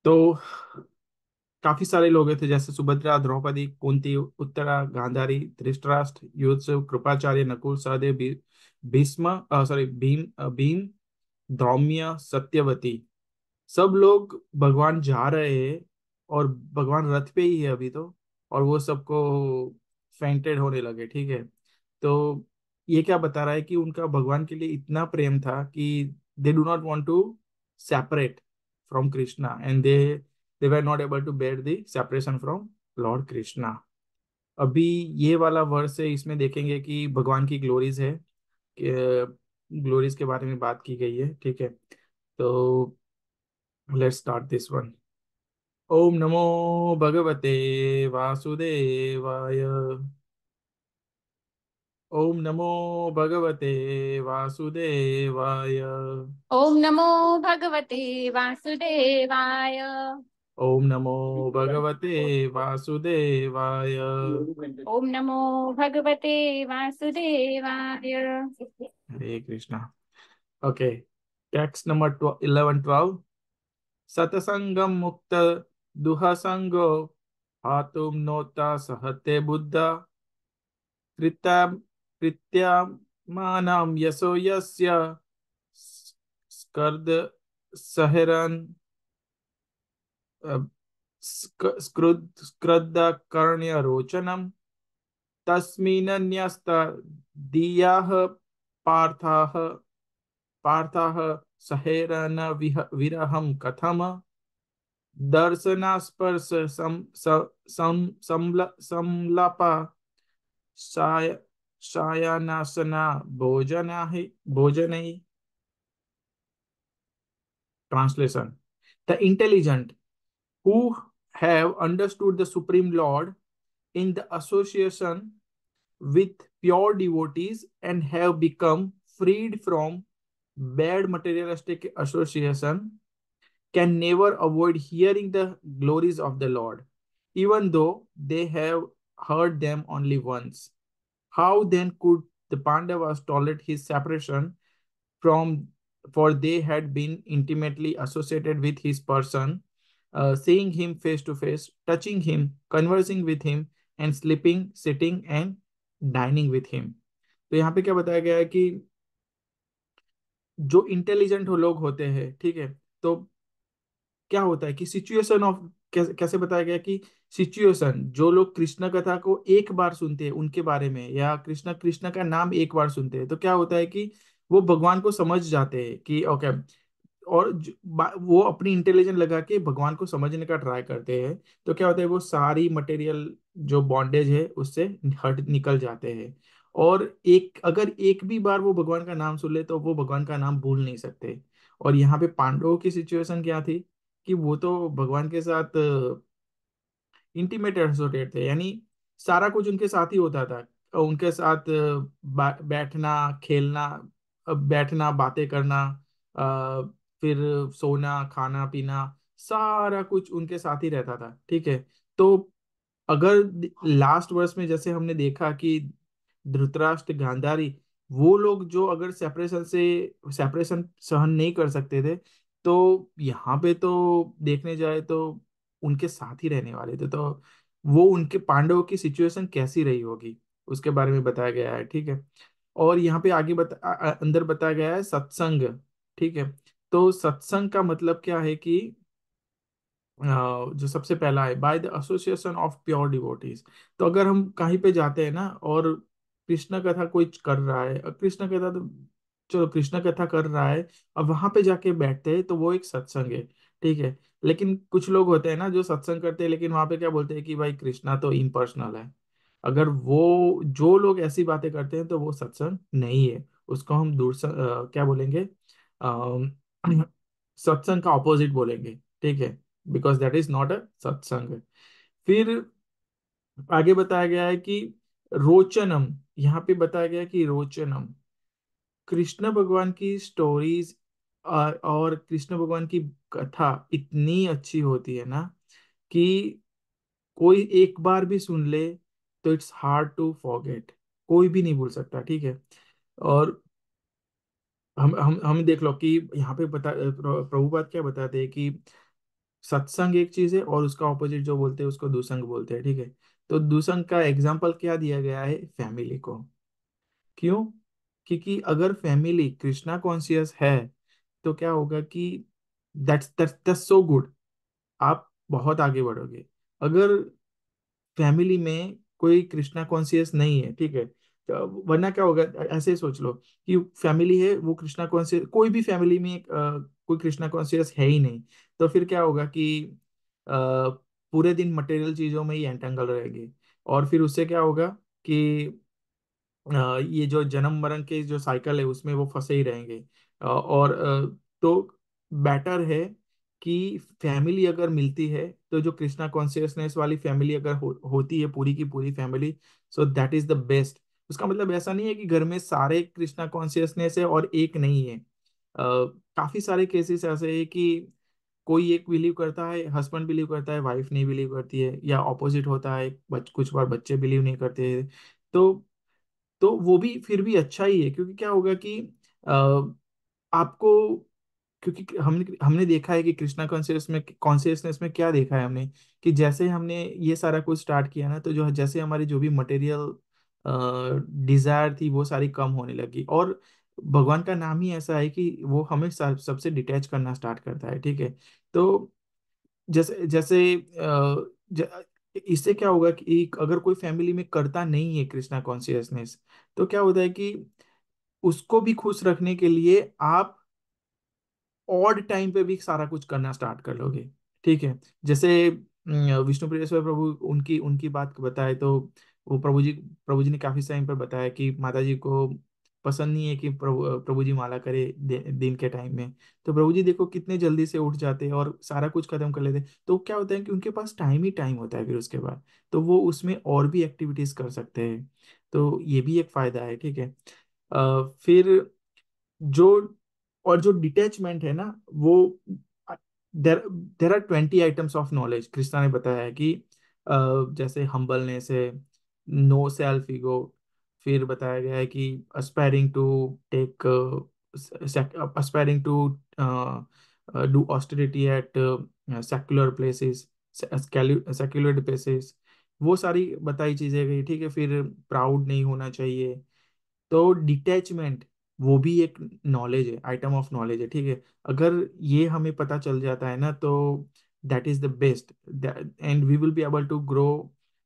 तो काफी सारे लोग थे, जैसे सुभद्रा, द्रौपदी, कुंती, उत्तरा, गांधारी, धृतराष्ट्र, युधिष्ठिर, कृपाचार्य, नकुल, सहदेव, भीष्म, सॉरी भीम, भीम, द्रौम्य, सत्यवती। सब लोग भगवान जा रहे हैं, और भगवान रथ पे ही है अभी तो, और वो सबको फेंटेड होने लगे, ठीक है। तो ये क्या बता रहा है कि उनका भगवान के लिए इतना प्रेम था कि they do not want to separate from Krishna, and they were not able to bear the separation from lord Krishna. अभी ये वाला वर्स है, इसमें देखेंगे कि भगवान की ग्लोरीज है, ग्लोरीज के बारे में बात की गई है, ठीक है। तो लेट्स स्टार्ट दिस वन। ओम नमो भगवते वासुदेवाय। ओम नमो भगवते वासुदेवाय। ओम नमो भगवते वासुदेवाय। ओम नमो भगवते वासुदेवाय। ओम नमो भगवते वासुदेवाय। Hare Krishna. Okay, text number 11-12। सतसंगम मुक्त दुहसंगो हातुम नोता सहते बुद्ध कृत्या कृत्यामानं यशो यस्य स्कर्द सहरन् स्कृद्कर्ण्य रोचनम् तस्मिन्न्यस्त दीयाः पार्थाः पार्थाः सहेरन विरहं कथम दर्शनास्पर्श संलापा Sai सायानासना भोजना भोजनै। Translation: The intelligent who have understood the Supreme Lord in the association with pure devotees and have become freed from bad materialistic association can never avoid hearing the glories of the Lord, even though they have heard them only once. How then could the Pandavas tolerate his separation from, for they had been intimately associated with his person, seeing him face to face, touching him, conversing with him, and sleeping, sitting, and dining with him. तो यहाँ पे क्या बताया गया है कि जो intelligent हो लोग होते हैं, ठीक है, तो क्या होता है कि सिचुएशन ऑफ, कैसे बताया गया कि सिचुएशन, जो लोग कृष्ण कथा को एक बार सुनते हैं उनके बारे में, या कृष्ण कृष्ण का नाम एक बार सुनते हैं, तो क्या होता है कि वो भगवान को समझ जाते हैं कि ओके, और वो अपनी इंटेलिजेंस लगा के भगवान को समझने का ट्राई करते हैं। तो क्या होता है, वो सारी मटेरियल जो बॉन्डेज है उससे हट निकल जाते हैं। और एक, अगर एक भी बार वो भगवान का नाम सुन ले तो वो भगवान का नाम भूल नहीं सकते। और यहाँ पे पांडवों की सिचुएशन क्या थी कि वो तो भगवान के साथ इंटीमेट एसोसिएट थे, यानी सारा कुछ उनके साथ ही होता था। उनके साथ बैठना, खेलना, बैठना, बातें करना, फिर सोना, खाना पीना, सारा कुछ उनके साथ ही रहता था, ठीक है। तो अगर लास्ट वर्स में जैसे हमने देखा कि धृतराष्ट्र, गांधारी, वो लोग जो अगर सेपरेशन सहन नहीं कर सकते थे, तो यहाँ पे तो देखने जाए तो उनके साथ ही रहने वाले थे। तो वो उनके पांडवों की सिचुएशन कैसी रही होगी उसके बारे में बताया गया है, ठीक है। और यहाँ पे आगे अंदर बताया गया है सत्संग, ठीक है। तो सत्संग का मतलब क्या है कि जो सबसे पहला है by the association of pure devotees. तो अगर हम कहीं पे जाते हैं ना, और कृष्ण कथा कोई कर रहा है, और कृष्ण कथा तो चलो कृष्ण कथा कर रहा है, और वहां पे जाके बैठते हैं तो वो एक सत्संग है, ठीक है। लेकिन कुछ लोग होते हैं ना जो सत्संग करते हैं, लेकिन वहां पे क्या बोलते हैं कि भाई कृष्णा तो इम्पर्सनल है। अगर वो जो लोग ऐसी बातें करते हैं तो वो सत्संग नहीं है, उसको हम क्या बोलेंगे, सत्संग का ऑपोजिट बोलेंगे, ठीक है। Because that is not a सत्संग। फिर आगे बताया गया है कि रोचनम, यहाँ पे बताया गया है कि रोचनम, कृष्ण भगवान की स्टोरीज और कृष्ण भगवान की कथा इतनी अच्छी होती है ना कि कोई एक बार भी सुन ले तो इट्स हार्ड टू फॉरगेट, कोई भी नहीं भूल सकता, ठीक है। और हम देख लो कि यहाँ पे प्रभुपाद क्या बताते हैं कि सत्संग एक चीज है और उसका ऑपोजिट जो बोलते हैं उसको दुसंग बोलते हैं, ठीक है। तो दुसंग का एग्जाम्पल क्या दिया गया है, फैमिली को। क्यों? क्योंकि अगर फैमिली कृष्णा कॉन्शियस है तो क्या होगा कि that's that's that's so good, आप बहुत आगे बढ़ोगे। अगर फैमिली में कोई कृष्णा कॉन्शियस नहीं है, ठीक है, तो वरना क्या होगा, ऐसे ही सोच लो कि फैमिली है वो कृष्णा कॉन्शियस, कोई भी फैमिली में कोई कृष्णा कॉन्शियस है ही नहीं, तो फिर क्या होगा कि अ, पूरे दिन मटेरियल चीजों में ही एंटेंगल रहेंगे। और फिर उससे क्या होगा कि ये जो जन्म मरण के जो साइकिल है उसमें वो फंसे ही रहेंगे। तो बेटर है कि फैमिली अगर मिलती है, तो जो कृष्णा कॉन्शियसनेस वाली फैमिली अगर होती है, पूरी की पूरी family, so that is the best. उसका मतलब ऐसा नहीं है कि घर में सारे कृष्णा कॉन्शियसनेस है और एक नहीं है। काफी सारे केसेस ऐसे है कि कोई एक बिलीव करता है, हस्बैंड बिलीव करता है, वाइफ नहीं बिलीव करती है, या ऑपोजिट होता है, कुछ बार बच्चे बिलीव नहीं करते हैं। तो वो भी फिर भी अच्छा ही है, क्योंकि क्या होगा कि अ, आपको, क्योंकि हमने हमने देखा है कि कृष्णा कॉन्शियसनेस में क्या देखा है हमने, कि जैसे हमने ये सारा कुछ स्टार्ट किया ना, तो जो जैसे हमारी जो भी मटेरियल डिजायर थी वो सारी कम होने लगी। और भगवान का नाम ही ऐसा है कि वो हमें सबसे डिटैच करना स्टार्ट करता है, ठीक है। तो जैसे जैसे इससे क्या होगा कि अगर कोई फैमिली में करता नहीं है कृष्णा कॉन्शियसनेस, तो क्या होता है कि उसको भी खुश रखने के लिए आप ऑड टाइम पे भी सारा कुछ करना स्टार्ट कर लोगे, ठीक है। जैसे विष्णु प्रियेश्वर प्रभु, उनकी उनकी बात बताए तो वो प्रभु जी ने काफी टाइम पर बताया कि माता जी को पसंद नहीं है कि प्रभु जी माला करे दिन के टाइम में। तो प्रभु जी देखो कितने जल्दी से उठ जाते हैं और सारा कुछ खत्म कर लेते हैं। तो क्या होता है कि उनके पास टाइम ही टाइम होता है फिर उसके बाद, तो वो उसमें और भी एक्टिविटीज कर सकते हैं। तो ये भी एक फायदा है, ठीक है। फिर जो और जो डिटैचमेंट है ना, वो there there are 20 items of knowledge, Krishna ने बताया है कि जैसे हम्बलनेस है, नो सेल्फ ईगो। फिर बताया गया है कि aspiring to take aspiring to do austerity at secular places, secular places, वो सारी बताई चीजें गई, ठीक है। फिर प्राउड नहीं होना चाहिए। तो डिटैचमेंट वो भी एक नॉलेज है, आइटम ऑफ नॉलेज है, ठीक है। अगर ये हमें पता चल जाता है ना, तो that is the best, and we will be able to grow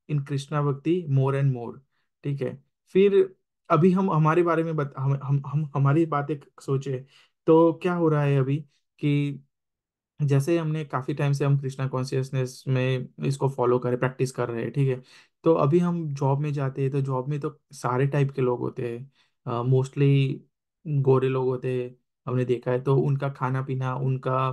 in Krishna bhakti more and more, ठीक है। फिर अभी हम हमारे बारे में हम हमारी बातें सोचे, तो क्या हो रहा है अभी कि जैसे हमने काफी टाइम से हम कृष्णा कॉन्शियसनेस में इसको फॉलो करें, प्रैक्टिस कर रहे हैं, ठीक है। तो अभी हम जॉब में जाते हैं, तो जॉब में तो सारे टाइप के लोग होते हैं, मोस्टली गोरे लोग होते हैं, हमने देखा है। तो उनका खाना पीना, उनका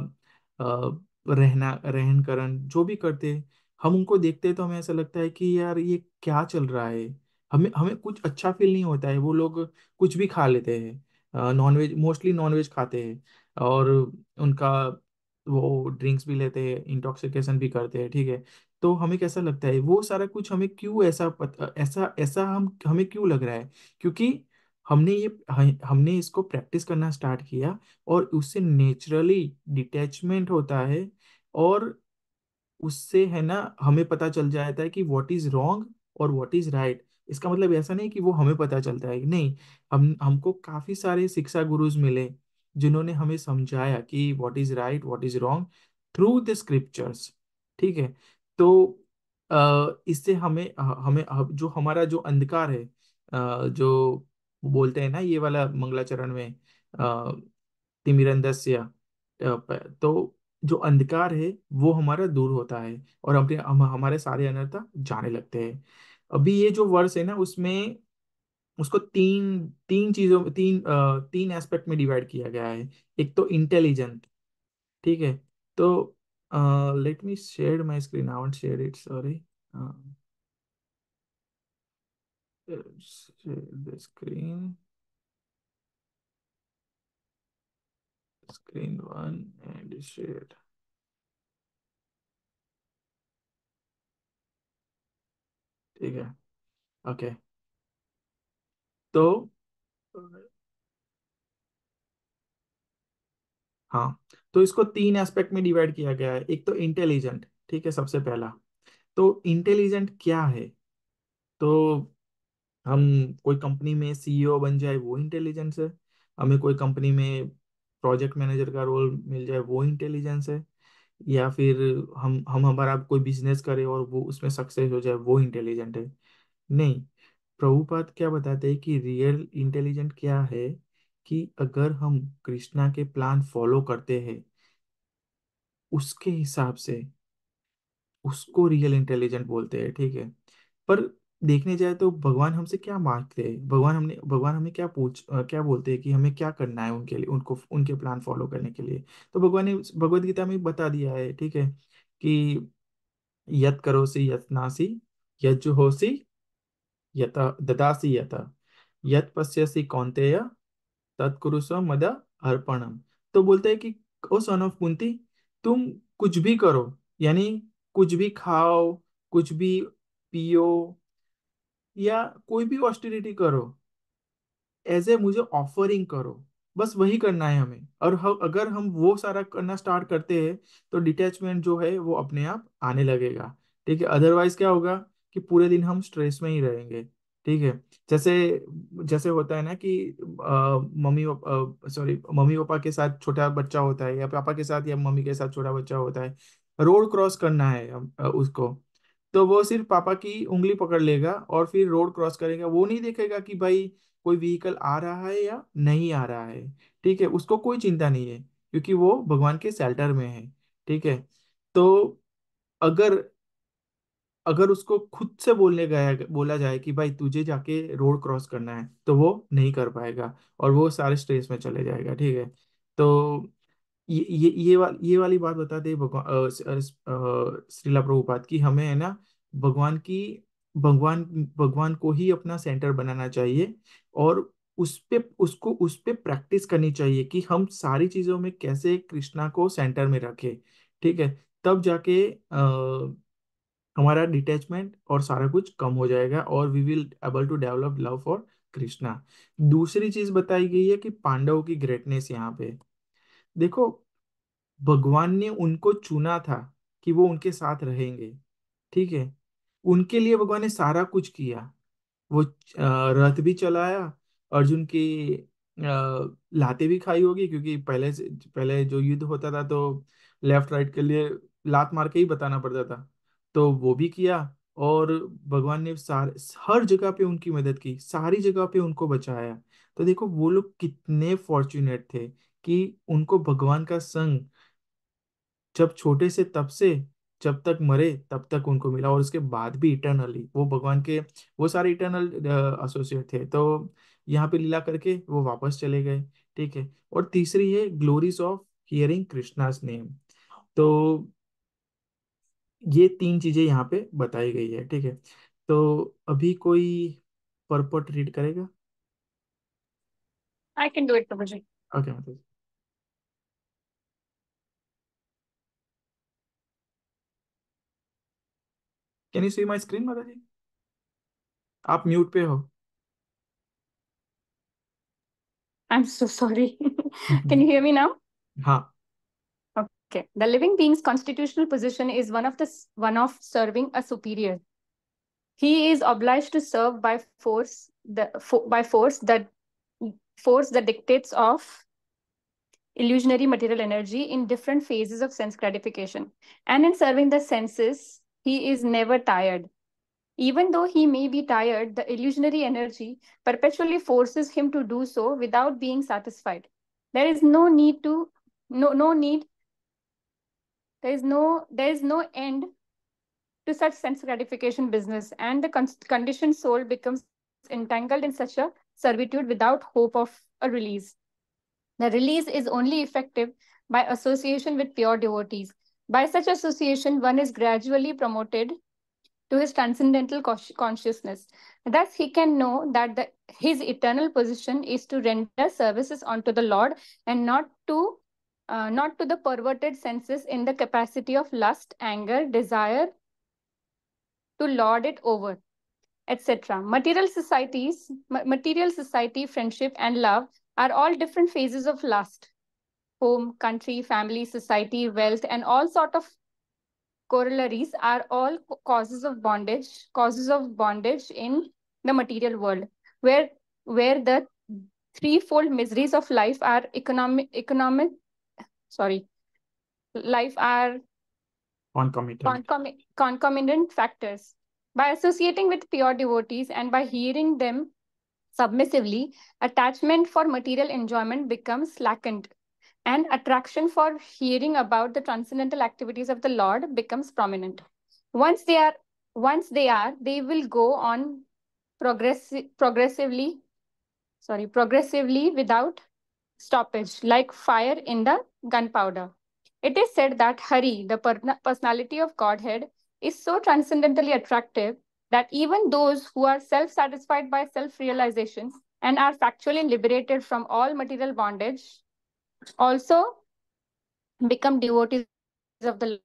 रहना रहन करन जो भी करते हैं, हम उनको देखते हैं तो हमें ऐसा लगता है कि यार ये क्या चल रहा है। हमें हमें कुछ अच्छा फील नहीं होता है। वो लोग कुछ भी खा लेते हैं, नॉनवेज, मोस्टली नॉनवेज खाते हैं, और उनका वो ड्रिंक्स भी लेते हैं, इंटॉक्सिकेशन भी करते हैं, ठीक है। तो हमें कैसा लगता है वो सारा कुछ, हमें क्यों ऐसा ऐसा हम हमें क्यों लग रहा है? क्योंकि हमने इसको प्रैक्टिस करना स्टार्ट किया, और उससे नेचुरली डिटैचमेंट होता है। और उससे है ना, हमें पता चल जाता है कि व्हाट इज रॉन्ग और व्हाट इज राइट। इसका मतलब ऐसा नहीं कि वो हमें पता चलता है, नहीं, हमको काफी सारे शिक्षा गुरुज मिले जिन्होंने हमें समझाया कि what is right what is wrong through the scriptures, ठीक है। तो इससे जो हमारा जो अंधकार है, जो बोलते हैं ना ये वाला मंगलाचरण में, तिमिरंदस्य, तो जो अंधकार है वो हमारा दूर होता है, और हमारे सारे अनर्थ जाने लगते हैं। अभी ये जो वर्ष है ना, उसमें उसको तीन तीन चीजों तीन एस्पेक्ट में डिवाइड किया गया है। एक तो इंटेलिजेंट, ठीक है। तो let me share my screen, I want share it, sorry. Share the screen, screen one and share, ठीक है, ओके। तो हाँ, तो इसको तीन एस्पेक्ट में डिवाइड किया गया है। एक तो इंटेलिजेंट, ठीक है, सबसे पहला। तो इंटेलिजेंट क्या है? तो हम कोई कंपनी में सीईओ बन जाए वो इंटेलिजेंस है, हमें कोई कंपनी में प्रोजेक्ट मैनेजर का रोल मिल जाए वो इंटेलिजेंस है, या फिर हम हमारा कोई बिजनेस करें और वो उसमें सक्सेस हो जाए वो इंटेलिजेंट है? नहीं। प्रभुपाद क्या बताते हैं कि रियल इंटेलिजेंट क्या है, कि अगर हम कृष्णा के प्लान फॉलो करते हैं उसके हिसाब से, उसको रियल इंटेलिजेंट बोलते हैं, ठीक है। पर देखने जाए तो भगवान हमसे क्या मांगते हैं, भगवान हमें क्या क्या बोलते हैं कि हमें क्या करना है उनके लिए, उनको उनके प्लान फॉलो करने के लिए। तो भगवान ने भगवत गीता में बता दिया है, ठीक है, कि यत करोसि यत नासी, यत जुहोसि यत ददासि यत, यत पश्यसि कौन्तेय तत्कुरुस्व मद अर्पणम। तो बोलते हैं कि ओ सन ऑफ कुंती, तुम कुछ भी करो, यानी कुछ भी खाओ, कुछ भी पियो, या कोई भी ऑस्टेरिटी करो, एज ए मुझे ऑफरिंग करो, बस वही करना है हमें। और अगर हम वो सारा करना स्टार्ट करते हैं तो डिटैचमेंट जो है वो अपने आप आने लगेगा, ठीक है। अदरवाइज क्या होगा कि पूरे दिन हम स्ट्रेस में ही रहेंगे, ठीक है। जैसे जैसे होता है ना कि मम्मी पापा के साथ छोटा बच्चा होता है, या पापा के साथ या मम्मी के साथ छोटा बच्चा होता है, रोड क्रॉस करना है उसको, तो वो सिर्फ पापा की उंगली पकड़ लेगा और फिर रोड क्रॉस करेगा, वो नहीं देखेगा कि भाई कोई व्हीकल आ रहा है या नहीं आ रहा है, ठीक है। उसको कोई चिंता नहीं है क्योंकि वो भगवान के शेल्टर में है, ठीक है। तो अगर अगर उसको खुद से बोला जाए कि भाई तुझे जाके रोड क्रॉस करना है, तो वो नहीं कर पाएगा और वो सारे स्ट्रेस में चले जाएगा, ठीक है। तो ये वाली बात बताते हैं भगवान श्रीला प्रभुपाद की, हमें है ना भगवान की भगवान भगवान को ही अपना सेंटर बनाना चाहिए, और उस पे प्रैक्टिस करनी चाहिए कि हम सारी चीजों में कैसे कृष्णा को सेंटर में रखें, ठीक है। तब जाके हमारा डिटैचमेंट और सारा कुछ कम हो जाएगा और we will able to develop love for Krishna. दूसरी चीज बताई गई है कि पांडवों की ग्रेटनेस यहाँ पे देखो, भगवान ने उनको चुना था कि वो उनके साथ रहेंगे, ठीक है। उनके लिए भगवान ने सारा कुछ किया, वो रथ भी चलाया, अर्जुन की लाते भी खाई होगी, क्योंकि पहले जो युद्ध होता था तो लेफ्ट राइट के लिए लात मार के ही बताना पड़ता था, तो वो भी किया। और भगवान ने हर जगह पे उनकी मदद की, सारी जगह पे उनको बचाया। तो देखो वो लोग कितने फॉर्चुनेट थे कि उनको भगवान का संग जब छोटे से तब से जब तक मरे तब तक उनको मिला, और उसके बाद भी इटर्नली वो भगवान के वो सारे इटर्नल एसोसिएट थे। तो यहाँ पे लीला करके वो वापस चले गए, ठीक है। और तीसरी है glories of hearing Krishna's name. तो ये तीन चीजें यहाँ पे बताई गई है, ठीक है। तो अभी कोई परपट रीड करेगा? I can do it, Prabhuji. Okay मतलब, can you see my screen माता जी? आप म्यूट पे हो। I'm so sorry. Can you hear me now? हाँ। Okay. The living being's constitutional position is one of serving a superior. He is obliged to serve by force the dictates of illusionary material energy in different phases of sense gratification. And in serving the senses, he is never tired. Even though he may be tired, the illusionary energy perpetually forces him to do so without being satisfied. There is no need to no need there is no end to such sense gratification business, and the conditioned soul becomes entangled in such a servitude without hope of a release. The release is only effective by association with pure devotees. By such association, one is gradually promoted to his transcendental consciousness. Thus, he can know that his eternal position is to render services unto the Lord, and not to the perverted senses in the capacity of lust, anger, desire to lord it over, etc. Material society, friendship, and love are all different phases of lust. home, country, family, society, wealth, and all sort of corollaries are all causes of bondage in the material world, where the threefold miseries of life are sorry life are Concomitant. concomitant factors. By associating with pure devotees and by hearing them submissively, attachment for material enjoyment becomes slackened, and attraction for hearing about the transcendental activities of the Lord becomes prominent. Once they are, they will go on progressively without stoppage, like fire in the gunpowder. It is said that Hari, the personality of Godhead, is so transcendently attractive that even those who are self satisfied by self realization and are factually liberated from all material bondage also become devotees of the Lord.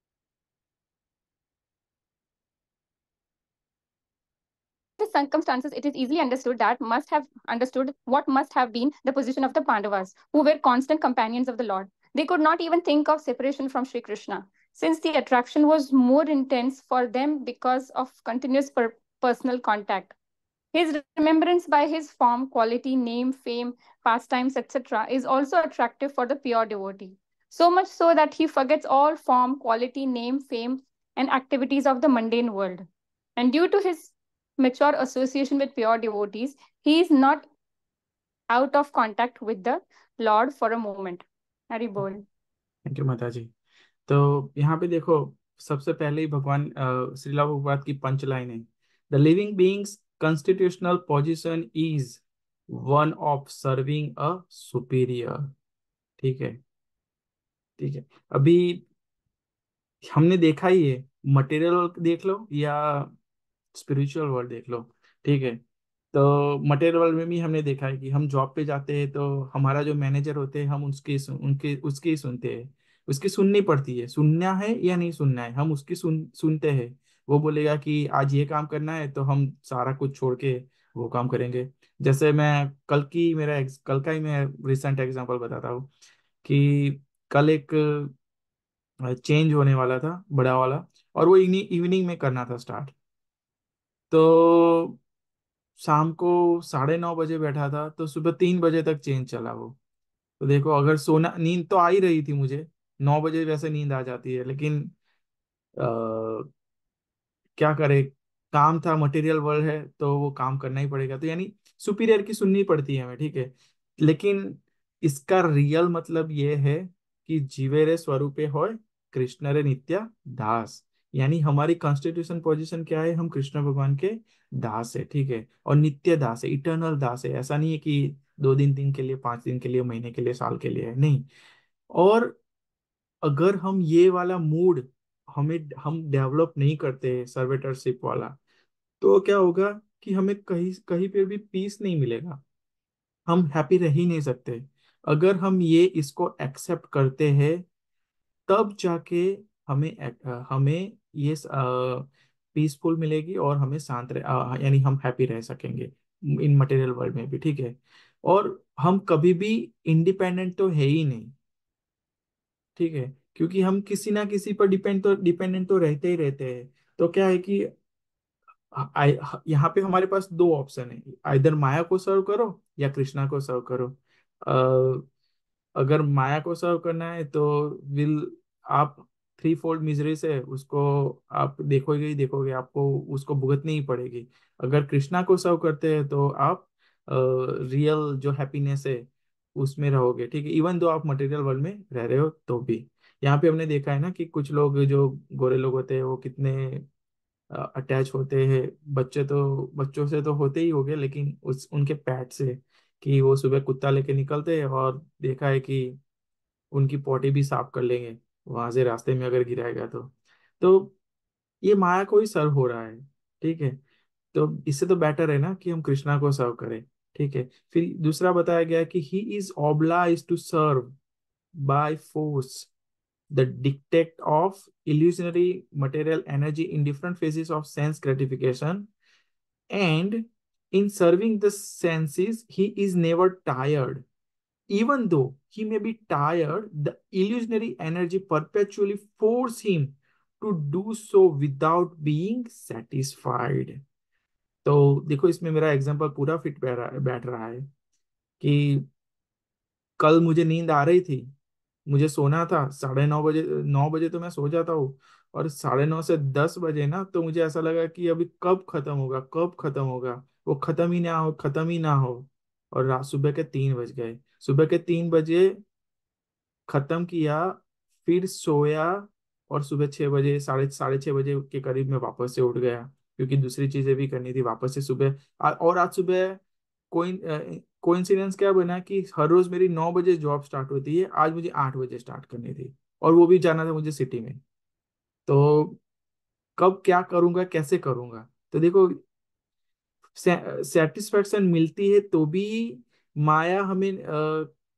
Under the circumstances, it is easily understood what must have been the position of the Pandavas, who were constant companions of the Lord. They could not even think of separation from Sri Krishna, since the attraction was more intense for them because of continuous personal contact. His remembrance by his form, quality, name, fame, pastimes, etc., is also attractive for the pure devotee. So much so that he forgets all form, quality, name, fame, and activities of the mundane world. And due to his mature association with pure devotees, he is not out of contact with the Lord for a moment. Hari Bol. Thank you माता जी। तो यहाँ पे देखो, सबसे पहले ही भगवान श्रीला प्रभुपाद की punch line है, the living beings constitutional position is one of serving a superior. ठीक है, ठीक है। अभी हमने देखा ही है, मटेरियल देख लो या स्पिरिचुअल वर्ल्ड देख लो, ठीक है। तो मटेरियल वर्ल्ड में भी हमने देखा है कि हम जॉब पे जाते हैं तो हमारा जो मैनेजर होते हैं, हम उनके उसकी ही सुनते हैं। उसकी सुननी पड़ती है, सुनना है या नहीं सुनना है, हम उसकी सुनते हैं। वो बोलेगा कि आज ये काम करना है तो हम सारा कुछ छोड़ के वो काम करेंगे। जैसे मैं कल का ही मैं रिसेंट एग्जांपल बताता हूँ कि कल एक चेंज होने वाला था बड़ा वाला, और वो इवनिंग में करना था स्टार्ट। तो शाम को 9:30 बजे बैठा था तो सुबह 3 बजे तक चेंज चला वो। तो देखो, अगर सोना, नींद तो आ ही रही थी मुझे, 9 बजे वैसे नींद आ जाती है, लेकिन क्या करे, काम था, मटेरियल वर्ल्ड है तो वो काम करना ही पड़ेगा। तो यानी सुपीरियर की सुननी पड़ती है हमें, ठीक है। लेकिन इसका रियल मतलब ये है कि जीवे रे स्वरूपे होय कृष्ण रे नित्य दास। यानी हमारी कॉन्स्टिट्यूशन पोजीशन क्या है, हम कृष्ण भगवान के दास है, ठीक है। और नित्य दास है, इटर्नल दास है। ऐसा नहीं है कि 2 दिन के लिए, 5 दिन के लिए, महीने के लिए, साल के लिए है, नहीं। और अगर हम ये वाला मूड हम डेवलप नहीं करते सर्वेटरशिप वाला, तो क्या होगा कि हमें कहीं कहीं पे भी पीस नहीं मिलेगा, हम हैप्पी रह ही नहीं सकते। अगर हम ये इसको एक्सेप्ट करते हैं, तब जाके हमें ये पीसफुल मिलेगी और हमें यानी हम हैप्पी रह सकेंगे इन मटेरियल वर्ल्ड में भी, ठीक है। और हम कभी भी इंडिपेंडेंट तो है ही नहीं, ठीक है, क्योंकि हम किसी ना किसी पर डिपेंडेंट तो रहते ही रहते हैं। तो क्या है कि यहाँ पे हमारे पास दो ऑप्शन है, आइदर माया को सर्व करो या कृष्णा को सर्व करो। अगर माया को सर्व करना है तो विल आप थ्री फोल्ड मिजरी से उसको आप देखोगे ही देखोगे, आपको उसको भुगतनी ही पड़ेगी। अगर कृष्णा को सर्व करते हैं तो आप रियल जो हैप्पीनेस है उसमें रहोगे, ठीक है, इवन दो आप मटेरियल वर्ल्ड में रह रहे हो तो भी। यहाँ पे हमने देखा है ना कि कुछ लोग जो गोरे लोग होते हैं वो कितने अटैच होते हैं, बच्चों से तो होते ही होंगे, लेकिन उस उनके पेट से, कि वो सुबह कुत्ता लेके निकलते हैं और देखा है कि उनकी पॉटी भी साफ कर लेंगे वहां से, रास्ते में अगर गिराएगा तो ये माया को ही सर्व हो रहा है, ठीक है। तो इससे तो बेटर है ना कि हम कृष्णा को सर्व करें, ठीक है। फिर दूसरा बताया गया है कि he is oblige to serve by force the dictate of illusionary material energy in different phases of sense gratification, and in serving the senses he is never tired, Even though he may be tired, the illusionary energy perpetually force him to do so without being satisfied. तो देखो इसमें मेरा example पूरा fit बैठ रहा है कि कल मुझे नींद आ रही थी, मुझे सोना था 9:30 बजे, 9 बजे तो मैं सो जाता हूँ, और 9:30 से 10 बजे ना तो मुझे ऐसा लगा कि अभी कब खत्म होगा, कब खत्म होगा, वो खत्म ही ना हो, खत्म ही ना हो। और रात सुबह के 3 बज गए, सुबह के 3 बजे खत्म किया, फिर सोया, और सुबह 6 बजे, साढ़े साढ़े 6 बजे के करीब में वापस से उठ गया, क्योंकि दूसरी चीजें भी करनी थी वापस से सुबह। और आज सुबह कोई कोइंसिडेंस क्या बना कि हर रोज मेरी 9 बजे जॉब स्टार्ट होती है, आज मुझे 8 बजे स्टार्ट करनी थी, और वो भी जाना था मुझे सिटी में। तो कब क्या करूंगा, कैसे करूंगा? तो देखो, सेटिस्फेक्शन मिलती है तो भी माया हमें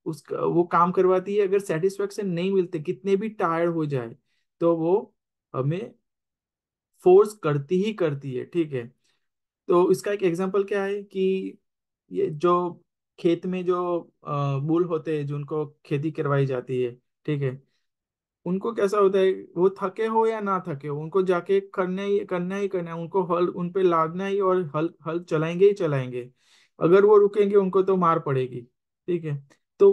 उस वो काम करवाती है। अगर सेटिस्फेक्शन नहीं मिलते, कितने भी टायर्ड हो जाए, तो वो हमें फोर्स करती ही करती है, ठीक है। तो इसका एक एग्जांपल क्या है कि ये जो खेत में जो बुल होते हैं, जो उनको खेती करवाई जाती है, ठीक है, उनको कैसा होता है, वो थके हो या ना थके हो, उनको जाके करना ही करना है, उनको हल उन पे लादना ही, और हल हल चलाएंगे ही चलाएंगे। अगर वो रुकेंगे उनको तो मार पड़ेगी, ठीक है। तो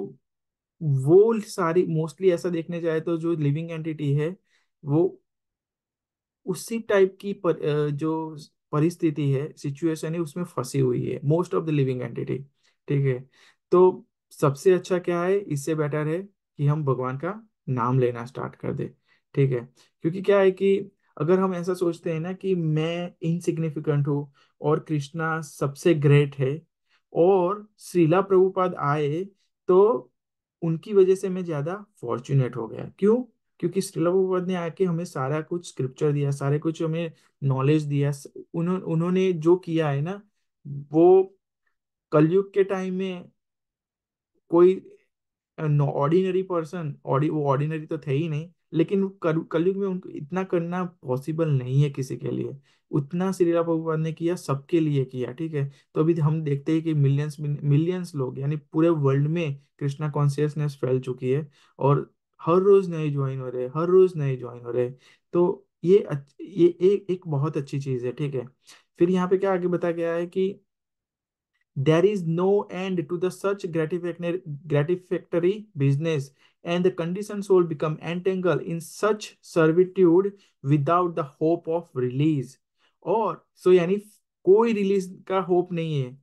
वो सारी मोस्टली ऐसा देखने जाए तो जो लिविंग एंटिटी है, वो उसी टाइप की जो परिस्थिति है, सिचुएशन है, उसमें फंसी हुई है most of the living entity, ठीक है। तो सबसे अच्छा क्या है, इससे बेटर है कि हम भगवान का नाम लेना स्टार्ट कर दे, ठीक है। क्योंकि क्या है कि अगर हम ऐसा सोचते हैं ना कि मैं इनसिग्निफिकेंट हूँ और कृष्णा सबसे ग्रेट है, और श्रीला प्रभुपाद आए तो उनकी वजह से मैं ज्यादा फॉर्चुनेट हो गया, क्यों? क्योंकि श्रीला प्रभुपाद ने आके हमें सारा कुछ स्क्रिप्चर दिया, सारे कुछ हमें नॉलेज दिया। उन्होंने जो किया है ना, वो कलयुग के टाइम में कोई ऑर्डिनरी पर्सन, वो ऑर्डिनरी तो थे ही नहीं, लेकिन कलयुग में उनको इतना करना पॉसिबल नहीं है किसी के लिए। उतना श्रीला प्रभुपाद ने किया, सबके लिए किया, ठीक है। तो अभी हम देखते हैं कि मिलियंस मिलियंस लोग, यानी पूरे वर्ल्ड में कृष्णा कॉन्शियसनेस फैल चुकी है, और हर रोज नए ज्वाइन हो रहे हैं, हर रोज नए ज्वाइन हो रहे हैं। तो ये एक बहुत अच्छी चीज है, ठीक है। फिर यहाँ पे क्या आगे बताया गया है कि there is no end to the such gratificatory business, and the conditioned soul become entangled in such servitude without the hope of release। और सो यानी कोई रिलीज का होप नहीं है,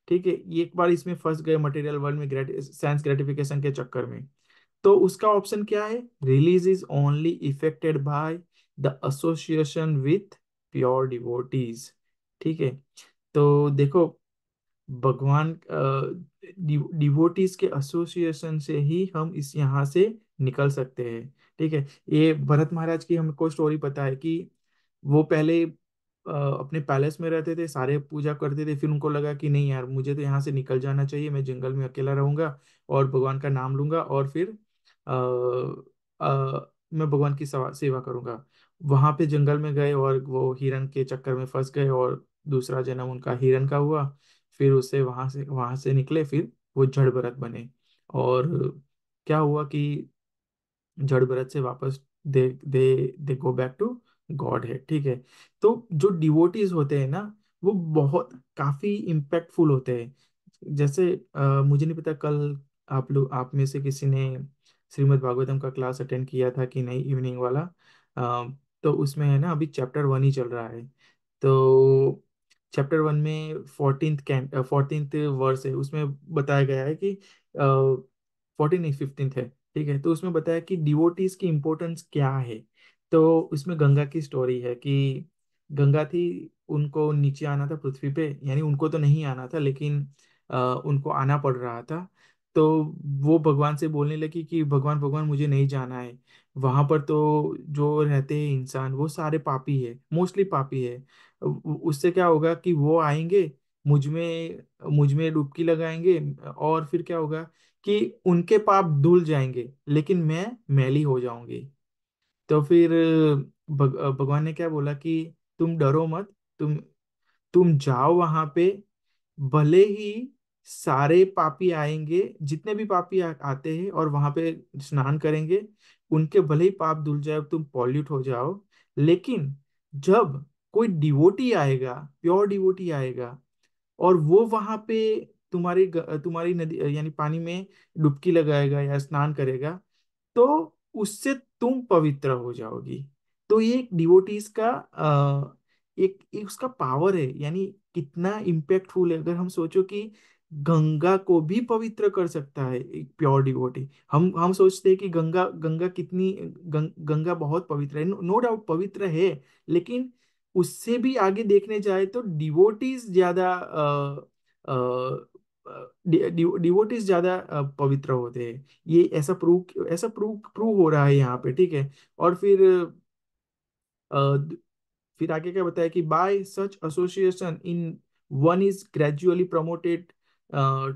ठीक है। ये एक बार इसमें फंस गए मटेरियल वर्ल्ड में, सेंस ग्रेटिफिकेशन के चक्कर में, तो उसका ऑप्शन क्या है? Release is only affected by the association with pure devotees, ठीक है। तो देखो, भगवान डिवोटीज के एसोसिएशन से ही हम इस यहाँ से निकल सकते हैं, ठीक है। ये भरत महाराज की हमको स्टोरी पता है कि वो पहले अपने पैलेस में रहते थे, सारे पूजा करते थे, फिर उनको लगा कि नहीं यार, मुझे तो यहाँ से निकल जाना चाहिए, मैं जंगल में अकेला रहूंगा और भगवान का नाम लूंगा, और फिर मैं भगवान की सेवा करूंगा। वहां पे जंगल में गए और वो हिरण के चक्कर में फंस गए, और दूसरा जन्म उनका हिरण का हुआ। फिर उससे वहां से निकले, फिर वो जड़ भरत बने। और क्या हुआ कि जड़ भरत से वापस दे दे दे गो बैक टू गॉड है, ठीक है। तो जो डिवोटीज होते हैं ना, वो बहुत काफी इम्पैक्टफुल होते हैं। जैसे मुझे नहीं पता कल आप में से किसी ने श्रीमद् भागवतम का क्लास अटेंड किया था कि नहीं, इवनिंग वाला। तो उसमें है ना, अभी चैप्टर 1 ही चल रहा है। तो चैप्टर 1 में 14th वर्स है, उसमें बताया गया है कि 14 नहीं, 15th है, ठीक है। तो उसमें बताया कि डिवोटीज की इम्पोर्टेंस क्या है। तो उसमें गंगा की स्टोरी है कि गंगा थी, उनको नीचे आना था पृथ्वी पे, यानी उनको तो नहीं आना था, लेकिन उनको आना पड़ रहा था। तो वो भगवान से बोलने लगी कि भगवान भगवान, मुझे नहीं जाना है वहां पर। तो जो रहते हैं इंसान, वो सारे पापी है, मोस्टली पापी है। उससे क्या होगा कि वो आएंगे, मुझ में डुबकी लगाएंगे, और फिर क्या होगा कि उनके पाप धुल जाएंगे, लेकिन मैं मैली हो जाऊंगी। तो फिर भगवान ने क्या बोला कि तुम डरो मत, तुम जाओ वहां पे, भले ही सारे पापी आएंगे, जितने भी पापी आते हैं और वहां पे स्नान करेंगे, उनके भले ही पाप धुल जाए, तुम पॉल्यूट हो जाओ, लेकिन जब कोई डिवोटी आएगा, प्योर डिवोटी आएगा, और वो वहां पे तुम्हारी नदी यानी पानी में डुबकी लगाएगा या स्नान करेगा, तो उससे तुम पवित्र हो जाओगी। तो ये एक डिवोटीज का एक उसका पावर है, यानी कितना इम्पैक्टफुल है। अगर हम सोचो कि गंगा को भी पवित्र कर सकता है एक प्योर डिवोटी। हम सोचते हैं कि गंगा गंगा कितनी गंगा बहुत पवित्र है, नो डाउट पवित्र है, लेकिन उससे भी आगे देखने जाए तो डिवोटीज ज्यादा डिवोटीज ज्यादा पवित्र होते हैं। ये ऐसा प्रूव हो रहा है यहाँ पे, ठीक है। और फिर आगे क्या बताया कि by such association in one is gradually promoted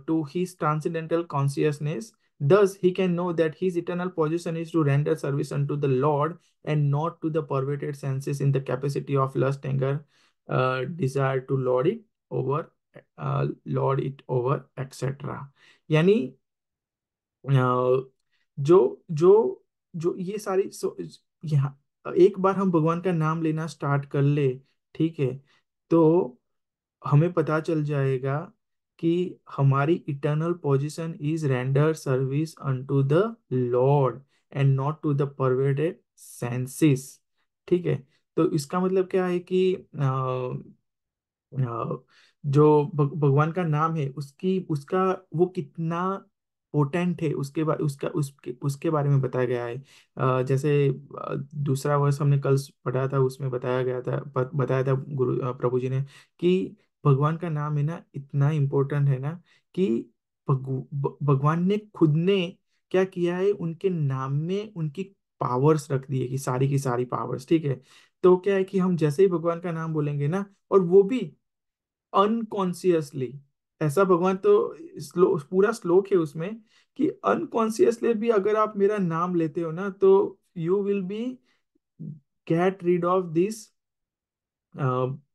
to his transcendental consciousness, thus he can know that his eternal position is to render service unto the Lord and not to the perverted senses in the capacity of lust, anger, desire to lord it over etc. यानी जो जो जो ये सारी यहाँ एक बार हम भगवान का नाम लेना स्टार्ट कर ले, ठीक है, तो हमें पता चल जाएगा कि हमारी eternal position is render service unto the lord and not to the perverted senses, ठीक है। तो इसका मतलब क्या है कि जो भगवान का नाम है, उसकी उसका वो कितना पोटेंट है, उसके बारे में बताया गया है। जैसे दूसरा वर्ष हमने कल पढ़ा था, उसमें बताया गया था, बताया था प्रभु जी ने कि भगवान का नाम है ना, इतना इम्पोर्टेंट है ना कि भगवान ने खुद ने क्या किया है, उनके नाम में उनकी पावर्स रख दी है, की सारी पावर्स, ठीक है। तो क्या है कि हम जैसे ही भगवान का नाम बोलेंगे ना, और वो भी अनकॉन्शियसली, ऐसा भगवान तो पूरा श्लोक है उसमें कि अनकॉन्शियसली भी अगर आप मेरा नाम लेते हो ना, तो you will be get rid of this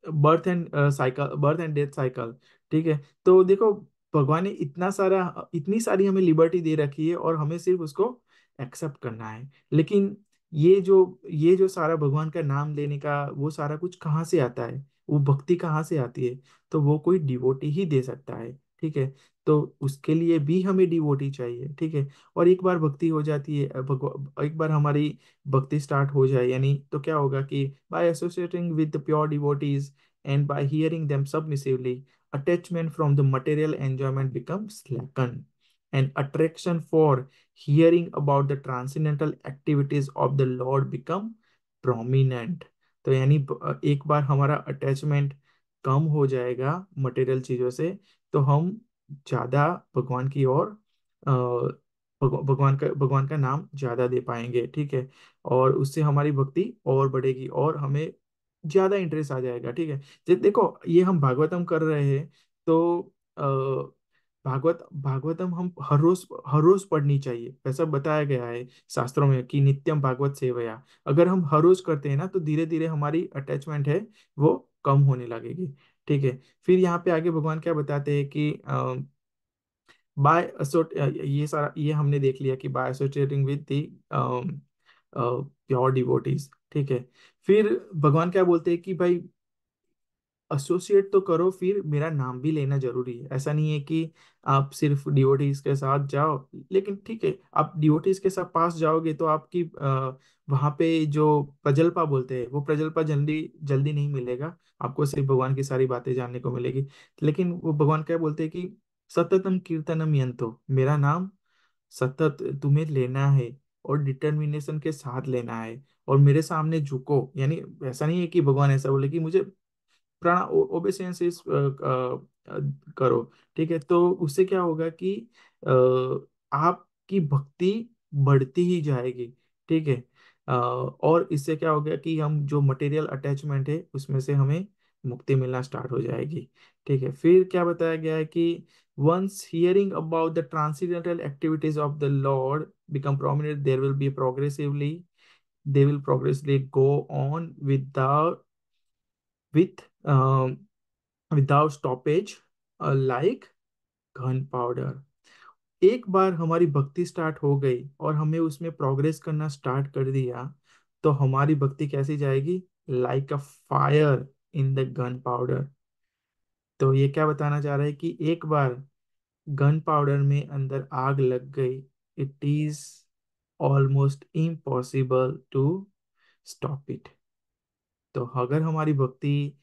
birth and death cycle, ठीक है। तो देखो, भगवान ने इतनी सारी हमें लिबर्टी दे रखी है, और हमें सिर्फ उसको एक्सेप्ट करना है। लेकिन ये जो सारा भगवान का नाम लेने का वो सारा कुछ कहाँ से आता है, वो भक्ति कहाँ से आती है, तो वो कोई डिवोटी ही दे सकता है, ठीक है। तो उसके लिए भी हमें डिवोटी चाहिए, ठीक है। और एक बार भक्ति हो जाती है, एक बार हमारी भक्ति स्टार्ट हो जाए, यानी तो क्या होगा कि by associating with the pure devotees and by hearing them submissively, attachment from the material enjoyment becomes slackened, and attraction for hearing about the transcendental activities of the Lord become prominent। तो यानी एक बार हमारा attachment कम हो जाएगा material चीजों से, तो हम ज्यादा भगवान की ओर भगवान का नाम ज्यादा दे पाएंगे, ठीक है। और उससे हमारी भक्ति और बढ़ेगी, और हमें ज्यादा इंटरेस्ट आ जाएगा, ठीक है। देखो, ये हम भागवतम कर रहे हैं, तो भागवतम हम हर रोज पढ़नी चाहिए, ऐसा बताया गया है शास्त्रों में कि नित्यम भागवत सेवया। अगर हम हर रोज करते हैं ना, तो धीरे धीरे हमारी अटैचमेंट है वो कम होने लगेगी, ठीक है। फिर यहाँ पे आगे भगवान क्या बताते हैं कि बाय ये सारा ये हमने देख लिया कि by associating with the pure devotees, ठीक है। फिर भगवान क्या बोलते हैं कि भाई एसोसिएट तो करो, फिर मेरा नाम भी लेना जरूरी है। ऐसा नहीं है कि आप सिर्फ डिवोटीज के साथ जाओ, लेकिन ठीक है, आप डिवोटीज के साथ पास जाओगे तो आपकी वहां पे जो प्रजल्पा बोलते हैं, वो प्रजल्पा जल्दी जल्दी नहीं मिलेगा, आपको सिर्फ भगवान की सारी बातें जानने को मिलेगी। लेकिन वो भगवान क्या बोलते हैं कि सततम कीर्तनम यंतो, मेरा नाम सतत तुम्हें लेना है, और डिटर्मिनेशन के साथ लेना है, और मेरे सामने झुको। यानी ऐसा नहीं है कि भगवान ऐसा बोले कि मुझे प्राण ओबेसेंस करो, ठीक है। तो उससे क्या होगा कि आपकी भक्ति बढ़ती ही जाएगी, ठीक है। और इससे क्या होगा कि हम जो मटेरियल अटैचमेंट है उसमें से हमें मुक्ति मिलना स्टार्ट हो जाएगी, ठीक है। फिर क्या बताया गया है कि once hearing about the transcendental activities of the Lord become prominent, they will progressively go on with without stoppage, like gun powder. एक बार हमारी भक्ति स्टार्ट हो गई और हमें उसमें प्रोग्रेस करना स्टार्ट कर दिया, तो हमारी भक्ति कैसी जाएगी? Like a fire in the gun powder. तो ये क्या बताना चाह रहा है कि एक बार गन पाउडर में अंदर आग लग गई, it is almost impossible to stop it. तो अगर हमारी भक्ति,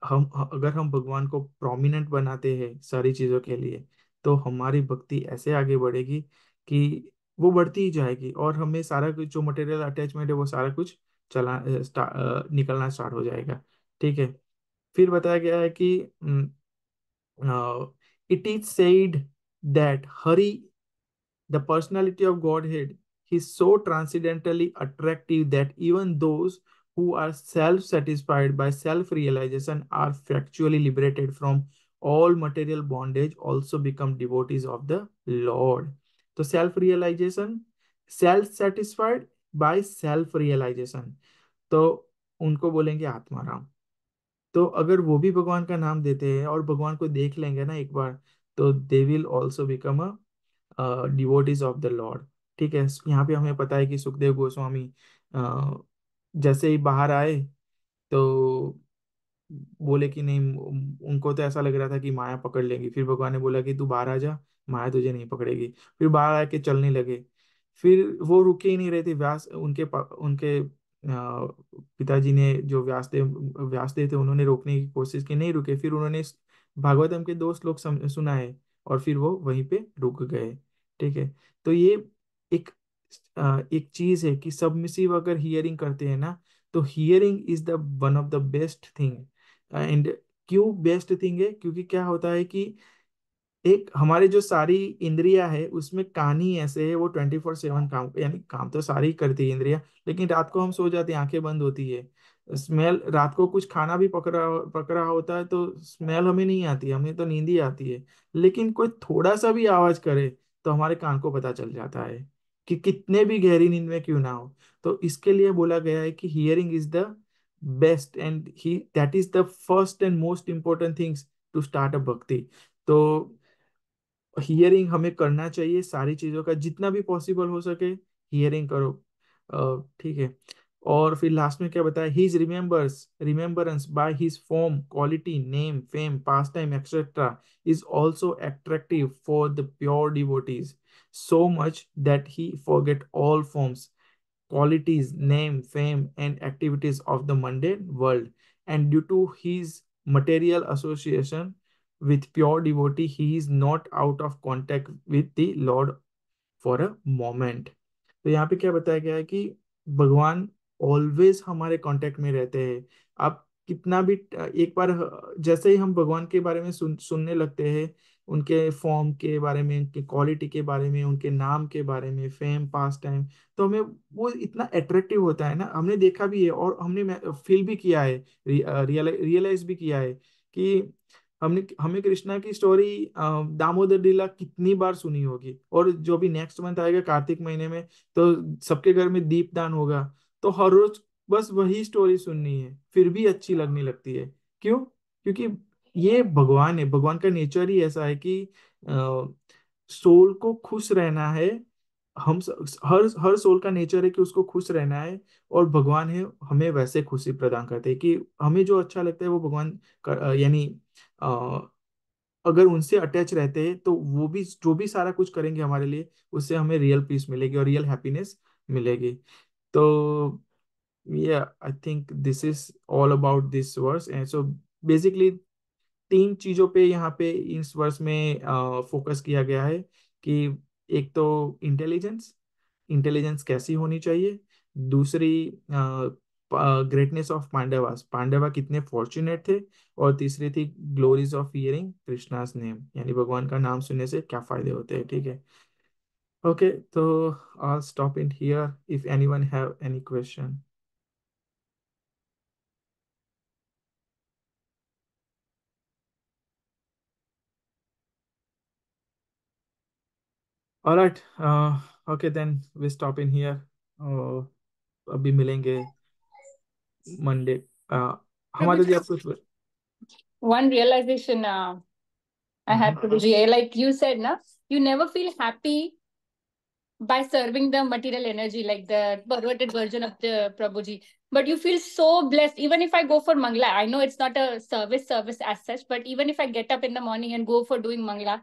हम अगर हम भगवान को प्रोमिनेंट बनाते हैं सारी चीजों के लिए, तो हमारी भक्ति ऐसे आगे बढ़ेगी कि वो बढ़ती ही जाएगी, और हमें सारा कुछ जो मटेरियल अटैचमेंट है वो सारा कुछ निकलना स्टार्ट हो जाएगा। ठीक है। फिर बताया गया है कि it is said that Hari, the personality of Godhead, is so transcendently attractive that even those who are self satisfied by self realization are factually liberated from all material bondage, also become devotees of the Lord. तो self realization, self satisfied by self realization, तो उनको बोलेंगे आत्माराम। तो अगर वो भी भगवान का नाम देते हैं और भगवान को देख लेंगे ना एक बार, तो they will also become devotees of the Lord. ठीक है। यहाँ पे हमें पता है कि सुखदेव गोस्वामी जैसे ही बाहर आए, तो बोले कि नहीं, उनको तो ऐसा लग रहा था कि माया पकड़ लेगी। फिर भगवान ने बोला कि तू बाहर आ जा, माया तुझे नहीं पकड़ेगी। फिर बाहर आके चलने लगे। फिर वो रुके ही नहीं रहे थे। उनके पिताजी ने, जो व्यासदेव थे, उन्होंने रोकने की कोशिश की, नहीं रुके। फिर उन्होंने भागवतम के दो श्लोक सुनाए, और फिर वो वहीं पे रुक गए। ठीक है। तो ये एक एक चीज है कि सबमिसिव अगर हियरिंग करते हैं ना, तो hearing is the one of the best thing. And क्यों बेस्ट थिंग है? क्योंकि क्या होता है कि एक हमारे जो सारी इंद्रियां है उसमें कान ही ऐसे है, वो 24/7 काम, यानी काम तो सारी करती है इंद्रियां, लेकिन रात को हम सो जाते हैं, आंखें बंद होती है। स्मेल, रात को कुछ खाना भी पकड़ा होता है तो स्मेल हमें नहीं आती, हमें तो नींद ही आती है। लेकिन कोई थोड़ा सा भी आवाज करे तो हमारे कान को पता चल जाता है, कि कितने भी गहरी नींद में क्यों ना हो। तो इसके लिए बोला गया है कि hearing is the best, and he that is the first and most important things to start a bhakti. तो हियरिंग हमें करना चाहिए, सारी चीजों का जितना भी पॉसिबल हो सके हियरिंग करो। ठीक है। और फिर लास्ट में क्या बताया? His remembrance by his form, quality, name, fame, pass time, etcetera is also attractive for the pure devotees, so much that he forget all forms, qualities, name, fame, and activities of the mundane world. And due to his material association with pure devotee, he is not out of contact with the Lord for a moment. तो यहाँ पे क्या बताया गया है कि भगवान always हमारे कांटेक्ट में रहते हैं। आप कितना भी एक बार जैसे ही हम भगवान के बारे में सुनने लगते हैं, उनके फॉर्म के बारे में, उनके क्वालिटी के बारे में, उनके नाम के बारे में, फेम, पास टाइम, तो हमें वो इतना अट्रैक्टिव होता है ना। हमने देखा भी है और हमने फील भी किया है, रियलाइज भी किया है कि हमने हमें कृष्णा की स्टोरी दामोदर लीला कितनी बार सुनी होगी। और जो भी नेक्स्ट मंथ आएगा कार्तिक महीने में, तो सबके घर में दीपदान होगा, तो हर रोज बस वही स्टोरी सुननी है, फिर भी अच्छी लगने लगती है। क्यों? क्योंकि ये भगवान है, भगवान का नेचर ही ऐसा है कि सोल को खुश रहना है। हर हर सोल का नेचर है कि उसको खुश रहना है, और भगवान है हमें वैसे खुशी प्रदान करते हैं कि हमें जो अच्छा लगता है वो भगवान यानी अ, अगर उनसे अटैच रहते हैं तो वो भी जो भी सारा कुछ करेंगे हमारे लिए, उससे हमें रियल पीस मिलेगी और रियल हैप्पीनेस मिलेगी। तो ये I think this is all about this verse. And so basically तीन चीजों पे यहाँ पे इस वर्ष में फोकस किया गया है कि एक तो इंटेलिजेंस, इंटेलिजेंस कैसी होनी चाहिए। दूसरी ग्रेटनेस ऑफ पांडवास, पांडवा कितने फॉर्चुनेट थे। और तीसरी थी glories of hearing Krishna's name, यानी भगवान का नाम सुनने से क्या फायदे होते हैं। ठीक है। ओके, तो I stop in here if anyone have any question. Alright. Okay then we stop in here. अभी मिलेंगे मंडे। Prabhu, हमारे जी आप कुछ। one realization I have to be, like you said, na, you never feel happy by serving the material energy, like the perverted version of the Prabhuji. But you feel so blessed. Even if I go for Mangla, I know it's not a service as such, but even if I get up in the morning and go for doing Mangla,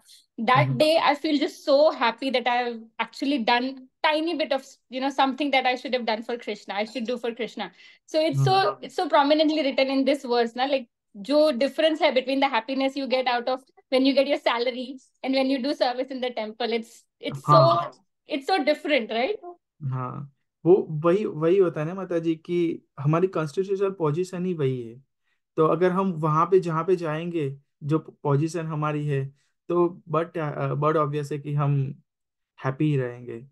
that day I feel just so happy that I've actually done tiny bit of, something that I should have done for Krishna. I should do for Krishna. So it's so prominently written in this verse, na, like जो difference है between the happiness you get out of when you get your salary and when you do service in the temple. It's so हाँ it's so different, right? हाँ, वो वही वही होता है ना माता जी कि हमारी कॉन्स्टिट्यूशनल पोजीशन ही वही है। तो अगर हम वहां पे जहाँ पे जाएंगे, जो पोजीशन हमारी है, तो बट बट ऑब्वियस है कि हम हैप्पी ही रहेंगे।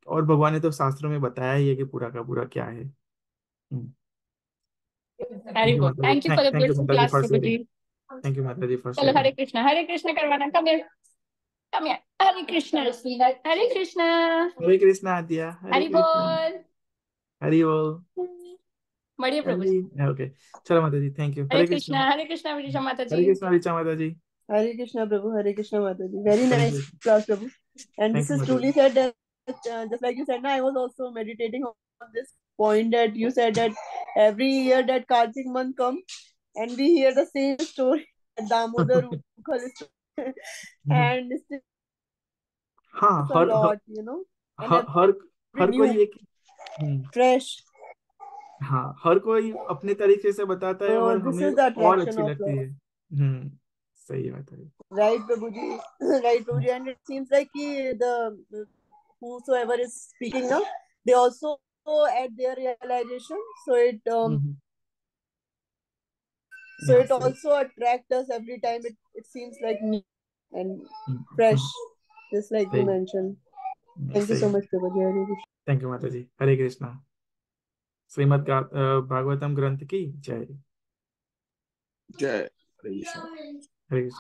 और भगवान ने तो शास्त्रों में बताया ही है कि पूरा का पूरा क्या है। Thank Very you good. माता जी, Thank you for the thank you beautiful माता जी class, for sharing. Prabhuji. Thank you माता जी for Chalo, sharing. Hare Krishna, Karwana. Come here, come here. Hare Krishna, sweetheart. Hare Krishna. Hare Krishna Adya, Hare Hari Krishna, Bol. Hari बोल। Madhya Prabhuji. Okay, चलो माता जी, thank you, Hare Krishna. Hare Krishna, Vidisha Hare Mataji. Krishna Richa माता जी। Hare Krishna, Prabhu. Hare Krishna, Mataji. Very Hare nice Krishna, class, Prabhu. And thank this you is माता truly जी। said that, just like you said, na, I was also meditating on this point that you said that every year that Kartik month comes and we hear the same story, Damodar Ukhal story, and it's हाँ, a lot, you know, and her her every हर कोई new, एक, हम्म, fresh. हाँ, हर कोई अपने तरीके से बताता है So और this हमें is the और attraction अच्छी of लगती love. है। सही बात है। Right, Prabhuji. Right, Prabhuji. And it seems like the whosoever is speaking now, they also add their realization. So it hmm, so it सही। also attracts us every time. It seems like new and hmm, fresh, hmm, just like you सही mentioned. Thank you सही so है। मुch, Prabhuji. Hare Krishna. Thank you माता जी, हरे कृष्णा। भागवतम ग्रंथ की जय। जय हरे कृष्ण। हरे कृष्णा।